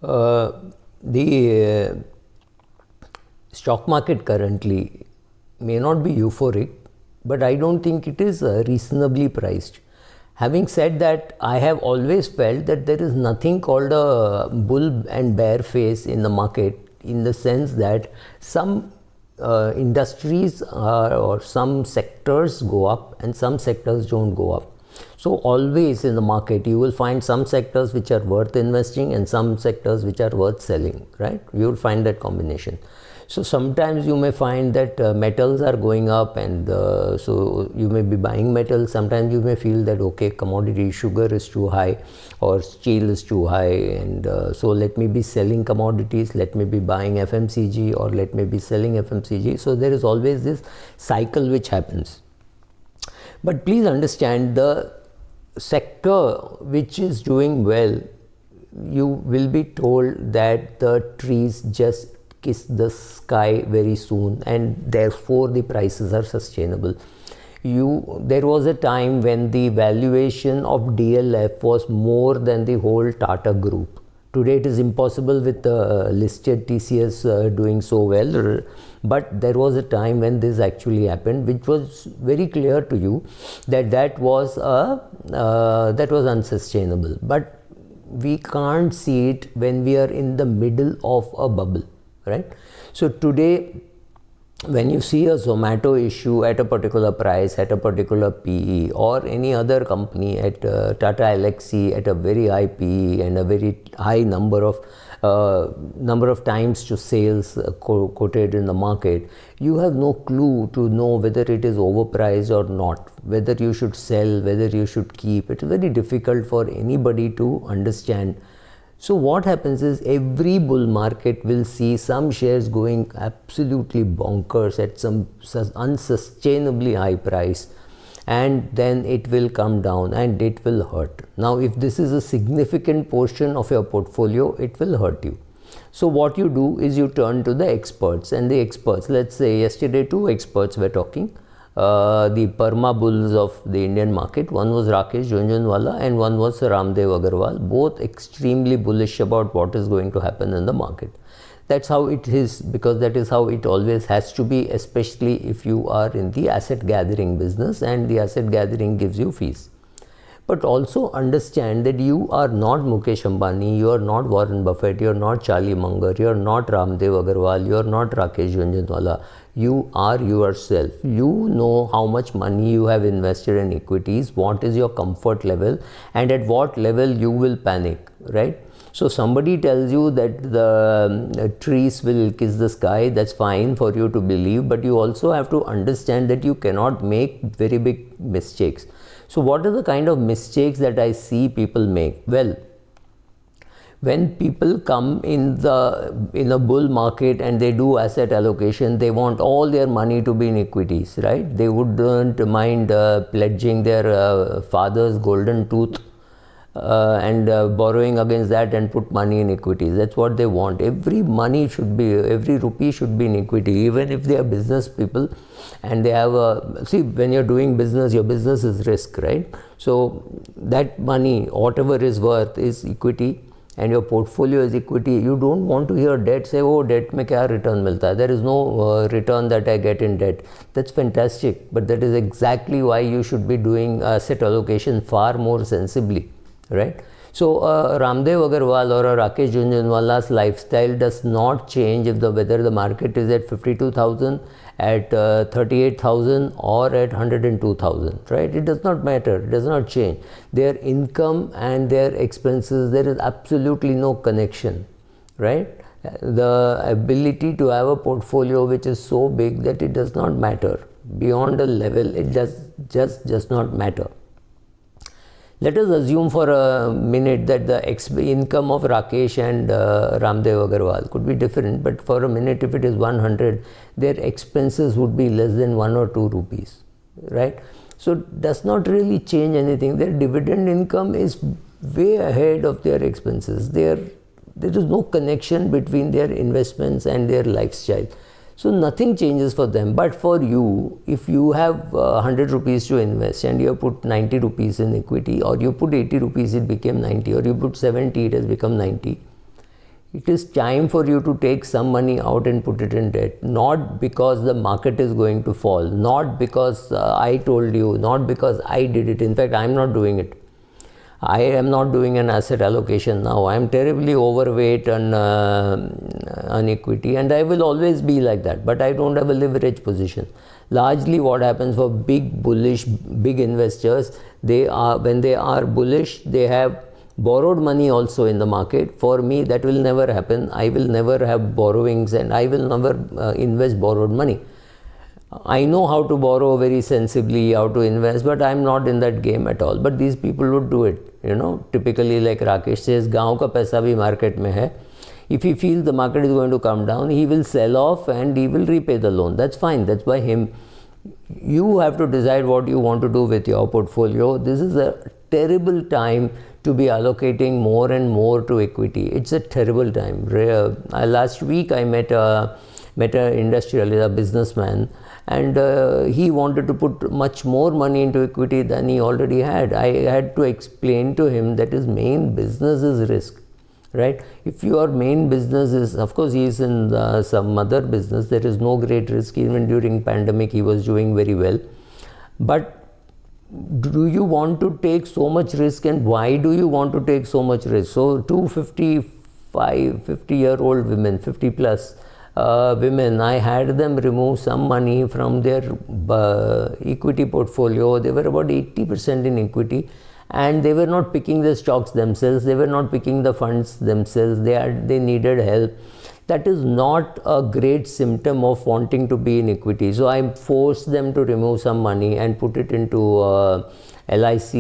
The stock market currently may not be euphoric, but I don't think it is reasonably priced. Having said that, I have always felt that there is nothing called a bull and bear phase in the market, in the sense that some industries or some sectors go up and some sectors don't go up. So always in the market you will find some sectors which are worth investing and some sectors which are worth selling, right? You will find that combination. So sometimes you may find that metals are going up, and so you may be buying metals. Sometimes you may feel that okay, commodity sugar is too high or steel is too high, and so let me be selling commodities, let me be buying FMCG, or let me be selling FMCG. So there is always this cycle which happens. But please understand, the sector which is doing well, you will be told that the trees just kiss the sky very soon, and therefore the prices are sustainable. There was a time when the valuation of DLF was more than the whole Tata group. Today it is impossible with the listed TCS doing so well, but there was a time when this actually happened, which was very clear to you that was unsustainable. But we can't see it when we are in the middle of a bubble, right? So today, when you see a Zomato issue at a particular price, at a particular PE, or any other company at Tata Elxsi at a very high PE and a very high number of times to sales quoted in the market, you have no clue to know whether it is overpriced or not, whether you should sell, whether you should keep. It's very difficult for anybody to understand. So what happens is, every bull market will see some shares going absolutely bonkers at some unsustainably high price, and then it will come down and it will hurt. Now, if this is a significant portion of your portfolio, it will hurt you. So what you do is you turn to the experts, and the experts, let's say yesterday 2 experts were talking, the Perma bulls of the Indian market. One was Rakesh Jhunjhunwala and one was Ramdev Agarwal, both extremely bullish about what is going to happen in the market. That's how it is, because that is how it always has to be, especially if you are in the asset gathering business, and the asset gathering gives you fees. But also understand that you are not Mukesh Ambani, you are not Warren Buffett, you are not Charlie Munger, you are not Ramdev Agarwal, you are not Rakesh Jhunjhunwala. You are yourself. You know how much money you have invested in equities, what is your comfort level, and at what level you will panic, right? So somebody tells you that the trees will kiss the sky, that's fine for you to believe, but you also have to understand that you cannot make very big mistakes. So what are the kind of mistakes that I see people make? Well, when people come in a bull market and they do asset allocation, they want all their money to be in equities, right? They wouldn't mind pledging their father's golden tooth and borrowing against that and put money in equities. That's what they want. Every rupee should be in equity, even if they are business people and they have see, when you're doing business, your business is risk, right? So that money, whatever is worth, is equity, and your portfolio is equity. You don't want to hear debt say, oh, debt mein kya return milta hai? There is no return that I get in debt. That's fantastic, but that is exactly why you should be doing asset allocation far more sensibly, right? So Ramdev Agarwal or Rakesh Jhunjhunwala's lifestyle does not change whether the market is at 52,000, at 38,000 or at 102,000, right? It does not matter, it does not change. Their income and their expenses, there is absolutely no connection, right? The ability to have a portfolio which is so big that it does not matter. Beyond a level, it just does not matter. Let us assume for a minute that the income of Rakesh and Ramdev Agarwal could be different, but for a minute, if it is 100, their expenses would be less than 1 or 2 rupees, right? So it does not really change anything. Their dividend income is way ahead of their expenses. There is no connection between their investments and their lifestyle. So nothing changes for them. But for you, if you have 100 rupees to invest and you have put 90 rupees in equity, or you put 80 rupees, it became 90, or you put 70, it has become 90. It is time for you to take some money out and put it in debt, not because the market is going to fall, not because I told you, not because I did it. In fact, I am not doing it. I am not doing an asset allocation now. I am terribly overweight on equity, and I will always be like that, but I don't have a leverage position. Largely what happens for big bullish, big investors, when they are bullish, they have borrowed money also in the market. For me, that will never happen. I will never have borrowings, and I will never invest borrowed money. I know how to borrow very sensibly, how to invest, but I'm not in that game at all. But these people would do it, typically, like Rakesh says, गाँव का पैसा भी market में है. If he feels the market is going to come down, he will sell off and he will repay the loan. That's fine. That's by him. You have to decide what you want to do with your portfolio. This is a terrible time to be allocating more and more to equity. It's a terrible time. Last week I met a industrialist, a businessman, and he wanted to put much more money into equity than he already had. I had to explain to him that his main business is risk, right? If your main business is, of course he is in some other business, there is no great risk. Even during pandemic he was doing very well. But do you want to take so much risk, and why do you want to take so much risk? So 50-year-old women, 50 plus women, I had them remove some money from their equity portfolio. They were about 80% in equity, and they were not picking the stocks themselves, they were not picking the funds themselves, they needed help. That is not a great symptom of wanting to be in equity. So I forced them to remove some money and put it into LIC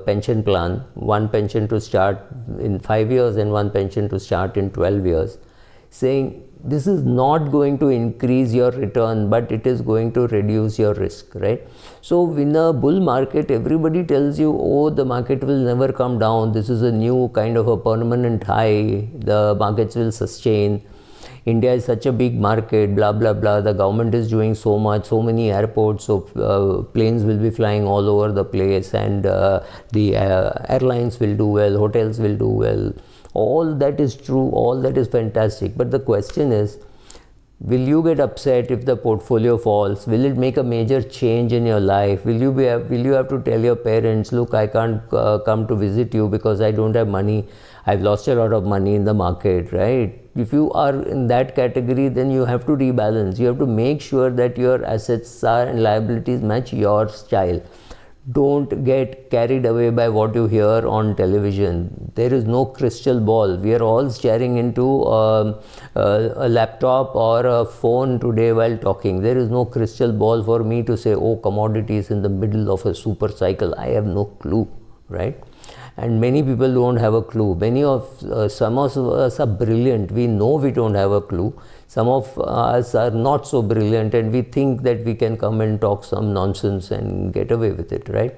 pension plan, one pension to start in 5 years and one pension to start in 12 years, saying this is not going to increase your return, but it is going to reduce your risk, right? So in a bull market, everybody tells you, oh, the market will never come down. This is a new kind of a permanent high. The markets will sustain. India is such a big market, blah, blah, blah. The government is doing so much, so many airports, so planes will be flying all over the place, and the airlines will do well, hotels will do well. All that is true, all that is fantastic. But the question is, will you get upset if the portfolio falls? Will it make a major change in your life? Will you have to tell your parents, look, I can't come to visit you because I don't have money. I've lost a lot of money in the market, right? If you are in that category, then you have to rebalance. You have to make sure that your assets and liabilities match your style. Don't get carried away by what you hear on television. There is no crystal ball. We are all staring into a laptop or a phone today while talking. There is no crystal ball for me to say, oh, commodities in the middle of a super cycle. I have no clue, right? And many people don't have a clue. Some of us are brilliant. We know we don't have a clue. Some of us are not so brilliant, and we think that we can come and talk some nonsense and get away with it, right?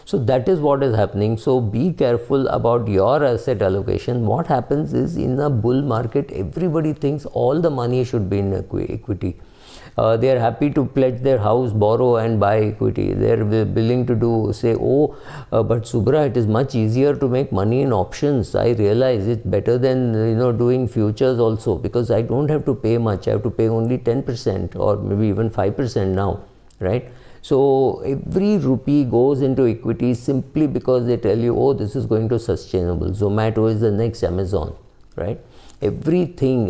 So that is what is happening. So be careful about your asset allocation. What happens is, in a bull market, everybody thinks all the money should be in equity. They are happy to pledge their house, borrow and buy equity. They are willing to say, but Subra, it is much easier to make money in options. I realize it's better than doing futures also, because I don't have to pay much. I have to pay only 10% or maybe even 5% now, right? So every rupee goes into equity simply because they tell you, oh, this is going to sustainable. Zomato is the next Amazon, right? Everything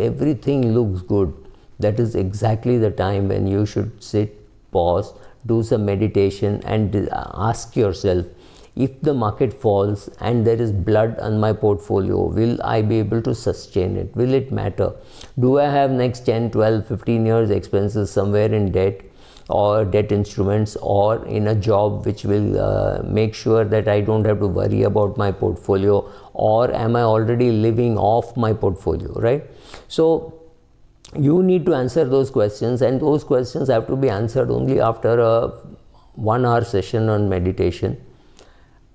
looks good. That is exactly the time when you should sit, pause, do some meditation, and ask yourself, if the market falls and there is blood on my portfolio, will I be able to sustain it? Will it matter? Do I have next 10, 12, 15 years expenses somewhere in debt or debt instruments, or in a job which will make sure that I don't have to worry about my portfolio, or am I already living off my portfolio, right? So you need to answer those questions, and those questions have to be answered only after a 1 hour session on meditation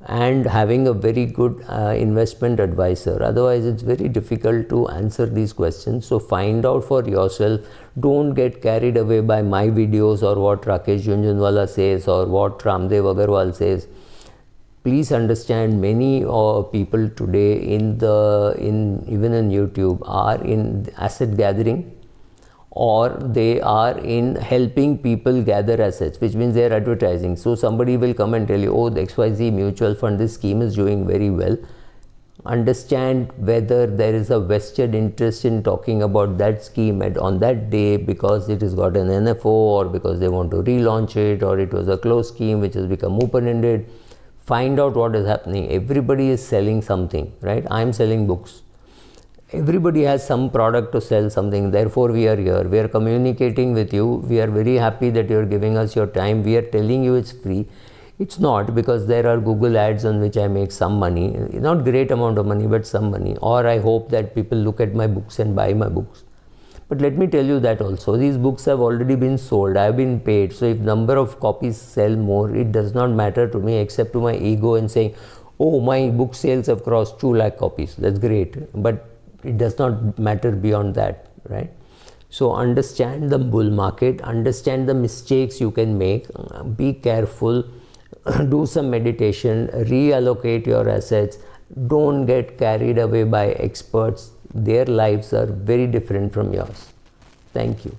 and having a very good investment advisor. Otherwise, it's very difficult to answer these questions. So find out for yourself. Don't get carried away by my videos or what Rakesh Jhunjhunwala says or what Ramdev Agarwal says. Please understand, many people today even in YouTube are in asset gathering, or they are in helping people gather assets, which means they are advertising. So somebody will come and tell you, oh, the XYZ mutual fund, this scheme is doing very well. Understand whether there is a vested interest in talking about that scheme on that day because it has got an NFO, or because they want to relaunch it, or it was a closed scheme which has become open-ended. Find out what is happening. Everybody is selling something, right? I am selling books. Everybody has some product to sell something. Therefore, we are here. We are communicating with you. We are very happy that you are giving us your time. We are telling you it's free. It's not, because there are Google ads on which I make some money, not great amount of money, but some money. Or I hope that people look at my books and buy my books. But let me tell you that also, these books have already been sold. I have been paid. So if number of copies sell more, it does not matter to me, except to my ego and saying, oh, my book sales have crossed 2 lakh copies. That's great. But it does not matter beyond that, right? So understand the bull market, understand the mistakes you can make, be careful, do some meditation, reallocate your assets. Don't get carried away by experts. Their lives are very different from yours. Thank you.